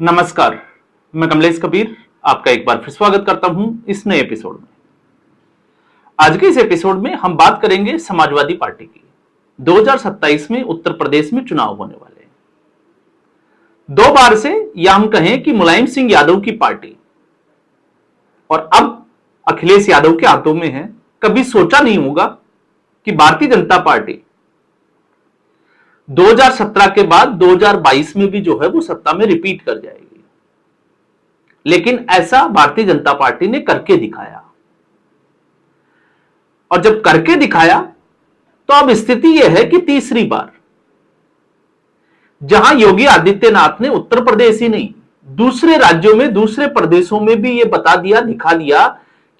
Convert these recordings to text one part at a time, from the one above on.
नमस्कार, मैं कमलेश कबीर आपका एक बार फिर स्वागत करता हूं इस नए एपिसोड में। आज के इस एपिसोड में हम बात करेंगे समाजवादी पार्टी की। 2027 में उत्तर प्रदेश में चुनाव होने वाले हैं। 2 बार से या हम कहें कि मुलायम सिंह यादव की पार्टी और अब अखिलेश यादव के हाथों में है। कभी सोचा नहीं होगा कि भारतीय जनता पार्टी 2017 के बाद 2022 में भी जो है वो सत्ता में रिपीट कर जाएगी, लेकिन ऐसा भारतीय जनता पार्टी ने करके दिखाया। और जब करके दिखाया तो अब स्थिति यह है कि तीसरी बार जहां योगी आदित्यनाथ ने उत्तर प्रदेश ही नहीं, दूसरे राज्यों में, दूसरे प्रदेशों में भी यह बता दिया, दिखा दिया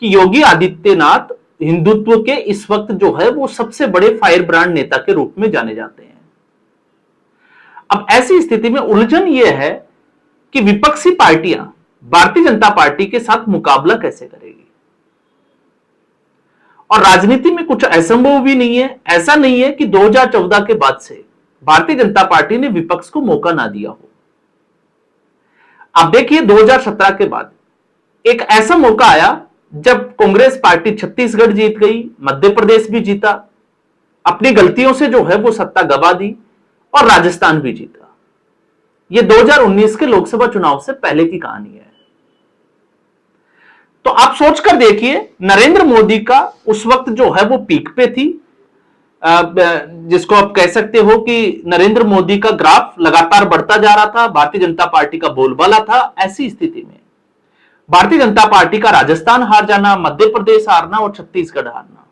कि योगी आदित्यनाथ हिंदुत्व के इस वक्त जो है वो सबसे बड़े फायर ब्रांड नेता के रूप में जाने जाते हैं। अब ऐसी स्थिति में उलझन यह है कि विपक्षी पार्टियां भारतीय जनता पार्टी के साथ मुकाबला कैसे करेगी। और राजनीति में कुछ असंभव भी नहीं है। ऐसा नहीं है कि 2014 के बाद से भारतीय जनता पार्टी ने विपक्ष को मौका ना दिया हो। आप देखिए 2017 के बाद एक ऐसा मौका आया जब कांग्रेस पार्टी छत्तीसगढ़ जीत गई, मध्य प्रदेश भी जीता, अपनी गलतियों से जो है वो सत्ता गवा दी और राजस्थान भी जीता। यह 2019 के लोकसभा चुनाव से पहले की कहानी है। तो आप सोचकर देखिए, नरेंद्र मोदी का उस वक्त जो है वो पीक पे थी, जिसको आप कह सकते हो कि नरेंद्र मोदी का ग्राफ लगातार बढ़ता जा रहा था, भारतीय जनता पार्टी का बोलबाला था। ऐसी स्थिति में भारतीय जनता पार्टी का राजस्थान हार जाना, मध्य प्रदेश हारना और छत्तीसगढ़ हारना।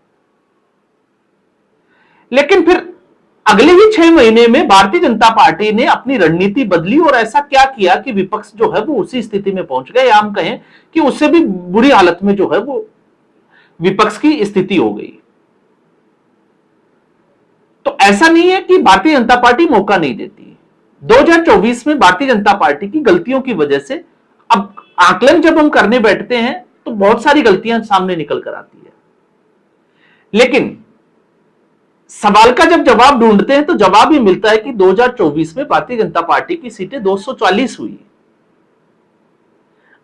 लेकिन फिर अगले ही 6 महीने में भारतीय जनता पार्टी ने अपनी रणनीति बदली और ऐसा क्या किया कि विपक्ष जो है वो उसी स्थिति में पहुंच गए, या हम कहें कि उससे भी बुरी हालत में जो है वो विपक्ष की स्थिति हो गई। तो ऐसा नहीं है कि भारतीय जनता पार्टी मौका नहीं देती। 2024 में भारतीय जनता पार्टी की गलतियों की वजह से अब आकलन जब हम करने बैठते हैं तो बहुत सारी गलतियां सामने निकल कर आती है, लेकिन सवाल का जब जवाब ढूंढते हैं तो जवाब ही मिलता है कि 2024 में भारतीय जनता पार्टी की सीटें 240 हुई।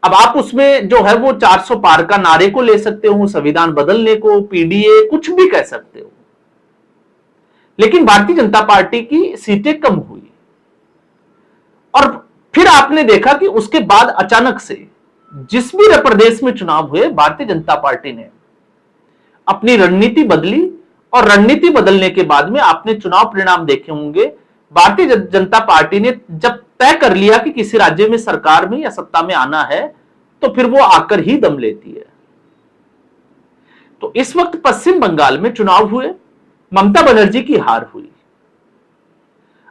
अब आप उसमें जो है वो 400 पार का नारे को ले सकते हो, संविधान बदलने को, पीडीए, कुछ भी कह सकते हो, लेकिन भारतीय जनता पार्टी की सीटें कम हुई। और फिर आपने देखा कि उसके बाद अचानक से जिस भी प्रदेश में चुनाव हुए, भारतीय जनता पार्टी ने अपनी रणनीति बदली और रणनीति बदलने के बाद में आपने चुनाव परिणाम देखे होंगे। भारतीय जनता पार्टी ने जब तय कर लिया कि किसी राज्य में सरकार में या सत्ता में आना है तो फिर वो आकर ही दम लेती है। तो इस वक्त पश्चिम बंगाल में चुनाव हुए, ममता बनर्जी की हार हुई।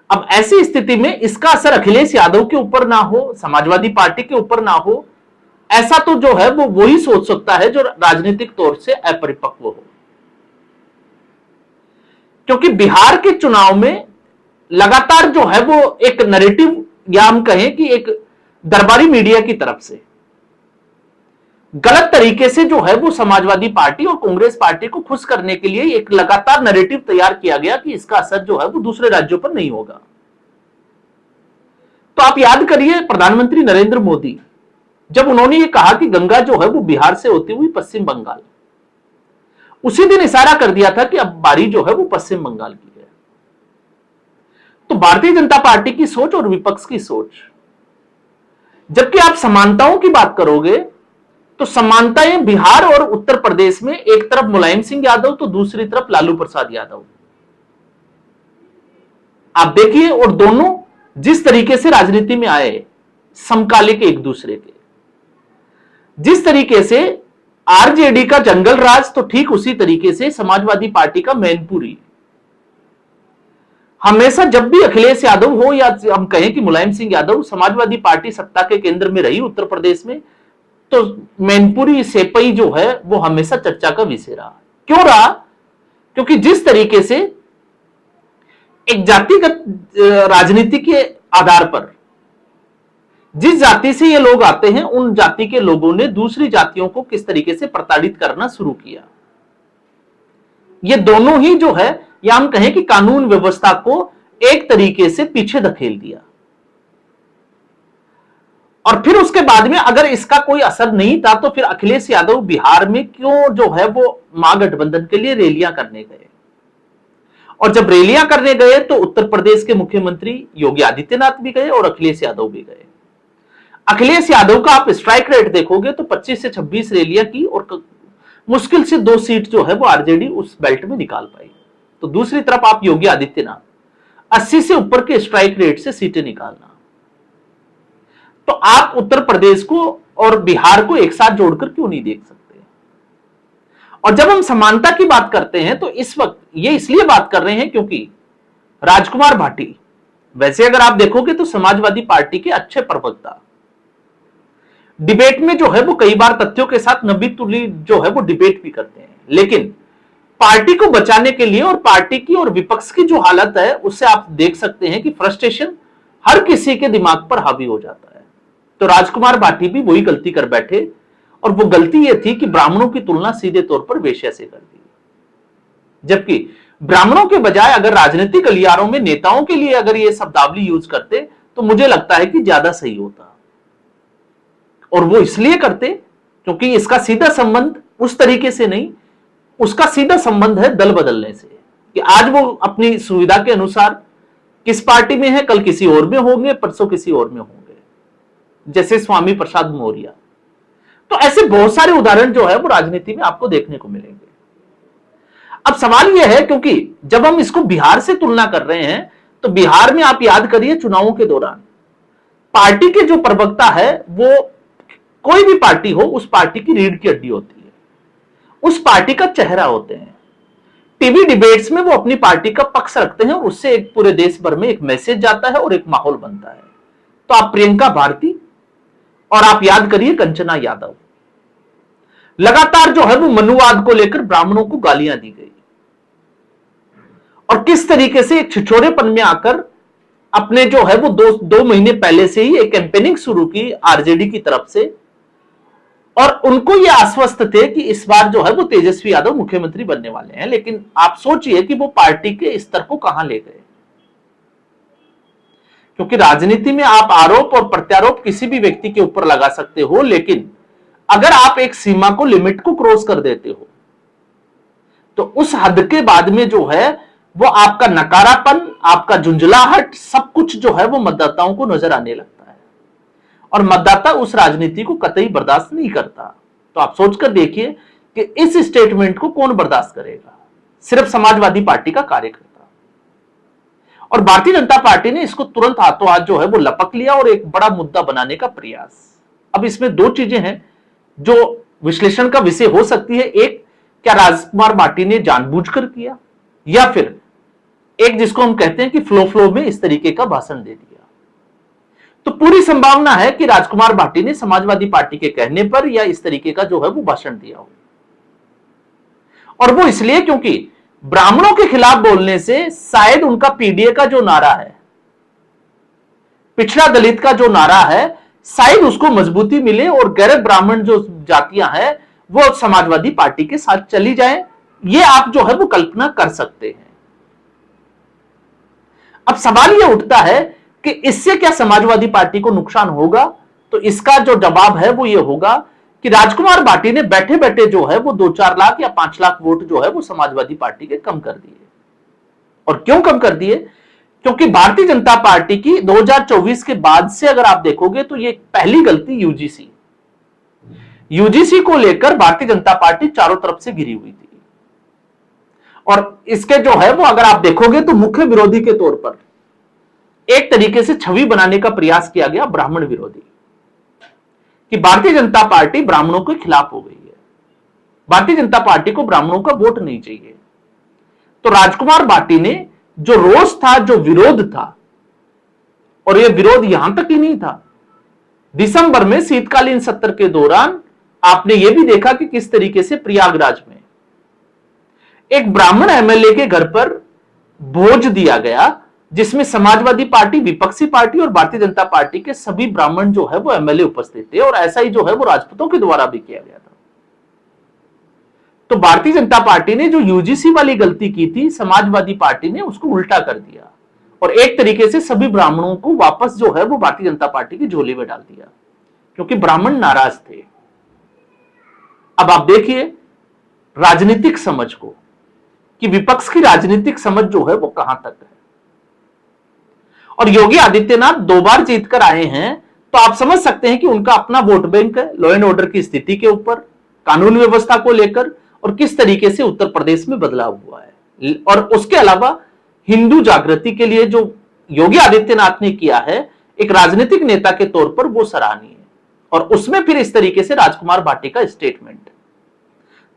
अब ऐसी स्थिति में इसका असर अखिलेश यादव के ऊपर ना हो, समाजवादी पार्टी के ऊपर ना हो, ऐसा तो जो है वो वही सोच सकता है जो राजनीतिक तौर से अपरिपक्व हो। क्योंकि बिहार के चुनाव में लगातार जो है वो एक नैरेटिव, या हम कहें कि एक दरबारी मीडिया की तरफ से गलत तरीके से जो है वो समाजवादी पार्टी और कांग्रेस पार्टी को खुश करने के लिए एक लगातार नैरेटिव तैयार किया गया कि इसका असर जो है वो दूसरे राज्यों पर नहीं होगा। तो आप याद करिए प्रधानमंत्री नरेंद्र मोदी जब उन्होंने ये कहा कि गंगा जो है वो बिहार से होती हुई पश्चिम बंगाल, उसी दिन इशारा कर दिया था कि अब बारी जो है वो पश्चिम बंगाल की है। तो भारतीय जनता पार्टी की सोच और विपक्ष की सोच, जबकि आप समानताओं की बात करोगे तो समानताएं बिहार और उत्तर प्रदेश में एक तरफ मुलायम सिंह यादव तो दूसरी तरफ लालू प्रसाद यादव। आप देखिए, और दोनों जिस तरीके से राजनीति में आए, समकालिक एक दूसरे के, जिस तरीके से आरजेडी का जंगल राज, तो ठीक उसी तरीके से समाजवादी पार्टी का मैनपुरी। हमेशा जब भी अखिलेश यादव हो या हम कहें कि मुलायम सिंह यादव, समाजवादी पार्टी सत्ता के केंद्र में रही उत्तर प्रदेश में, तो मैनपुरी सेपई जो है वो हमेशा चर्चा का विषय रहा। क्यों रहा? क्योंकि जिस तरीके से एक जातिगत राजनीति के आधार पर जिस जाति से ये लोग आते हैं, उन जाति के लोगों ने दूसरी जातियों को किस तरीके से प्रताड़ित करना शुरू किया। ये दोनों ही जो है, या हम कहें कि कानून व्यवस्था को एक तरीके से पीछे धकेल दिया। और फिर उसके बाद में अगर इसका कोई असर नहीं था तो फिर अखिलेश यादव बिहार में क्यों जो है वो महागठबंधन के लिए रैलियां करने गए। और जब रैलियां करने गए तो उत्तर प्रदेश के मुख्यमंत्री योगी आदित्यनाथ भी गए और अखिलेश यादव भी गए। अखिलेश यादव का आप स्ट्राइक रेट देखोगे तो 25 से 26 रैलियां की और मुश्किल से 2 सीट जो है वो आरजेडी उस बेल्ट में निकाल पाई। तो दूसरी तरफ आप योगी आदित्यनाथ 80 से ऊपर के स्ट्राइक रेट से सीटें निकालना, तो आप उत्तर प्रदेश को और बिहार को एक साथ जोड़कर क्यों नहीं देख सकते। और जब हम समानता की बात करते हैं तो इस वक्त ये इसलिए बात कर रहे हैं क्योंकि राजकुमार भाटी, वैसे अगर आप देखोगे तो समाजवादी पार्टी के अच्छे प्रवक्ता, डिबेट में जो है वो कई बार तथ्यों के साथ नब्बी तुली जो है वो डिबेट भी करते हैं, लेकिन पार्टी को बचाने के लिए और पार्टी की और विपक्ष की जो हालत है उससे आप देख सकते हैं कि फ्रस्ट्रेशन हर किसी के दिमाग पर हावी हो जाता है। तो राजकुमार भाटी भी वही गलती कर बैठे और वो गलती ये थी कि ब्राह्मणों की तुलना सीधे तौर पर वेश्या से कर दी, जबकि ब्राह्मणों के बजाय अगर राजनीतिक गलियारों में नेताओं के लिए अगर ये शब्दावली यूज करते तो मुझे लगता है कि ज्यादा सही होता। और वो इसलिए करते क्योंकि इसका सीधा संबंध उस तरीके से नहीं, उसका सीधा संबंध है दल बदलने से, कि आज वो अपनी सुविधा के अनुसार किस पार्टी में है, कल किसी और में होंगे, परसों किसी और में होंगे, जैसे स्वामी प्रसाद मौर्य। तो ऐसे बहुत सारे उदाहरण जो है वो राजनीति में आपको देखने को मिलेंगे। अब सवाल यह है, क्योंकि जब हम इसको बिहार से तुलना कर रहे हैं तो बिहार में आप याद करिए चुनावों के दौरान पार्टी के जो प्रवक्ता है वो कोई भी पार्टी हो उस पार्टी की रीढ़ की हड्डी होती है, उस पार्टी का चेहरा होते हैं। टीवी डिबेट्स में वो अपनी पार्टी का पक्ष रखते हैं और उससे एक पूरे देश भर में एक मैसेज जाता है और एक माहौल बनता है। तो आप प्रियंका भारती और आप याद करिए कंचना यादव, लगातार जो है वो मनुवाद को लेकर ब्राह्मणों को गालियां दी गई और किस तरीके से एक छिछोरेपन में आकर अपने जो है वो दो महीने पहले से ही एक कैंपेनिंग शुरू की आरजेडी की तरफ से, और उनको ये आश्वस्त थे कि इस बार जो है वो तेजस्वी यादव मुख्यमंत्री बनने वाले हैं। लेकिन आप सोचिए कि वो पार्टी के स्तर को कहां ले गए, क्योंकि राजनीति में आप आरोप और प्रत्यारोप किसी भी व्यक्ति के ऊपर लगा सकते हो, लेकिन अगर आप एक सीमा को, लिमिट को क्रॉस कर देते हो तो उस हद के बाद में जो है वो आपका नकारापन, आपका झुंझलाहट, सब कुछ जो है वो मतदाताओं को नजर आने लगता है और मतदाता उस राजनीति को कतई बर्दाश्त नहीं करता। तो आप सोचकर देखिए कि इस स्टेटमेंट को कौन बर्दाश्त करेगा, सिर्फ समाजवादी पार्टी का कार्यकर्ता। और भारतीय जनता पार्टी ने इसको तुरंत हाथों हाथ जो है वो लपक लिया और एक बड़ा मुद्दा बनाने का प्रयास। अब इसमें 2 चीजें हैं जो विश्लेषण का विषय हो सकती है। एक, क्या राजकुमार भाटी ने जानबूझकर किया, या फिर एक जिसको हम कहते हैं कि फ्लो में इस तरीके का भाषण दे दिया। तो पूरी संभावना है कि राजकुमार भाटी ने समाजवादी पार्टी के कहने पर या इस तरीके का जो है वो भाषण दिया हो, और वो इसलिए क्योंकि ब्राह्मणों के खिलाफ बोलने से शायद उनका पीडीए का जो नारा है, पिछड़ा दलित का जो नारा है, शायद उसको मजबूती मिले और गैर ब्राह्मण जो जातियां हैं वो समाजवादी पार्टी के साथ चली जाएं। ये आप जो है वो कल्पना कर सकते हैं। अब सवाल ये उठता है कि इससे क्या समाजवादी पार्टी को नुकसान होगा। तो इसका जो जवाब है वो ये होगा कि राजकुमार भाटी ने बैठे बैठे जो है वो 2-4 लाख या 5 लाख वोट जो है वो समाजवादी पार्टी के कम कर दिए। और क्यों कम कर दिए? क्योंकि भारतीय जनता पार्टी की 2024 के बाद से अगर आप देखोगे तो ये पहली गलती यूजीसी को लेकर भारतीय जनता पार्टी चारों तरफ से घिरी हुई थी, और इसके जो है वो अगर आप देखोगे तो मुख्य विरोधी के तौर पर एक तरीके से छवि बनाने का प्रयास किया गया, ब्राह्मण विरोधी, कि भारतीय जनता पार्टी ब्राह्मणों के खिलाफ हो गई है, भारतीय जनता पार्टी को ब्राह्मणों का वोट नहीं चाहिए। तो राजकुमार भाटी ने जो रोष था, जो विरोध था, और यह विरोध यहां तक ही नहीं था, दिसंबर में शीतकालीन सत्र के दौरान आपने यह भी देखा कि किस तरीके से प्रयागराज में एक ब्राह्मण एमएलए के घर पर भोज दिया गया, जिसमें समाजवादी पार्टी, विपक्षी पार्टी और भारतीय जनता पार्टी के सभी ब्राह्मण जो है वो एमएलए उपस्थित थे, और ऐसा ही जो है वो राजपूतों के द्वारा भी किया गया था। तो भारतीय जनता पार्टी ने जो यूजीसी वाली गलती की थी, समाजवादी पार्टी ने उसको उल्टा कर दिया और एक तरीके से सभी ब्राह्मणों को वापस जो है वो भारतीय जनता पार्टी की झोली में डाल दिया। क्योंकि ब्राह्मण नाराज थे। अब आप देखिए राजनीतिक समझ को, कि विपक्ष की राजनीतिक समझ जो है वो कहां तक है। और योगी आदित्यनाथ 2 बार जीतकर आए हैं, तो आप समझ सकते हैं कि उनका अपना वोट बैंक है लॉ एंड ऑर्डर की स्थिति के ऊपर, कानून व्यवस्था को लेकर, और किस तरीके से उत्तर प्रदेश में बदलाव हुआ है। और उसके अलावा हिंदू जागृति के लिए जो योगी आदित्यनाथ ने किया है एक राजनीतिक नेता के तौर पर, वो सराहनीय है। और उसमें फिर इस तरीके से राजकुमार भाटी का स्टेटमेंट,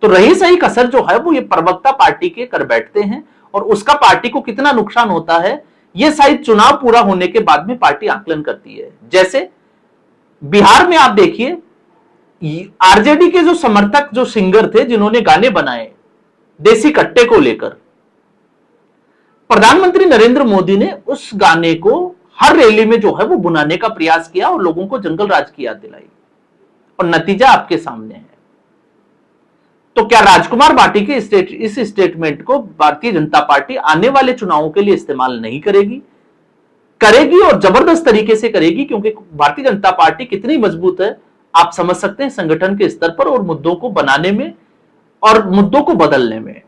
तो रही सही कसर जो है वो ये प्रवक्ता पार्टी के कर बैठते हैं, और उसका पार्टी को कितना नुकसान होता है ये शायद चुनाव पूरा होने के बाद में पार्टी आकलन करती है। जैसे बिहार में आप देखिए आरजेडी के जो समर्थक, जो सिंगर थे जिन्होंने गाने बनाए देसी कट्टे को लेकर, प्रधानमंत्री नरेंद्र मोदी ने उस गाने को हर रैली में जो है वो बुनाने का प्रयास किया और लोगों को जंगल राज की याद दिलाई, और नतीजा आपके सामने है। तो क्या राजकुमार भाटी के इस स्टेटमेंट को भारतीय जनता पार्टी आने वाले चुनावों के लिए इस्तेमाल नहीं करेगी? करेगी, और जबरदस्त तरीके से करेगी, क्योंकि भारतीय जनता पार्टी कितनी मजबूत है आप समझ सकते हैं संगठन के स्तर पर, और मुद्दों को बनाने में और मुद्दों को बदलने में।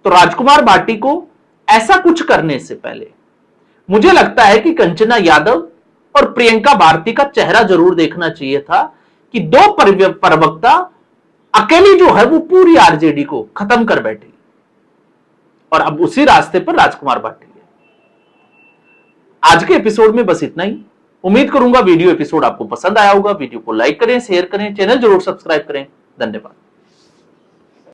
तो राजकुमार भाटी को ऐसा कुछ करने से पहले मुझे लगता है कि कंचना यादव और प्रियंका भारती का चेहरा जरूर देखना चाहिए था, कि 2 प्रवक्ता अकेली जो है वो पूरी आरजेडी को खत्म कर बैठी, और अब उसी रास्ते पर राजकुमार भाटी है। आज के एपिसोड में बस इतना ही। उम्मीद करूंगा वीडियो एपिसोड आपको पसंद आया होगा। वीडियो को लाइक करें, शेयर करें, चैनल जरूर सब्सक्राइब करें। धन्यवाद।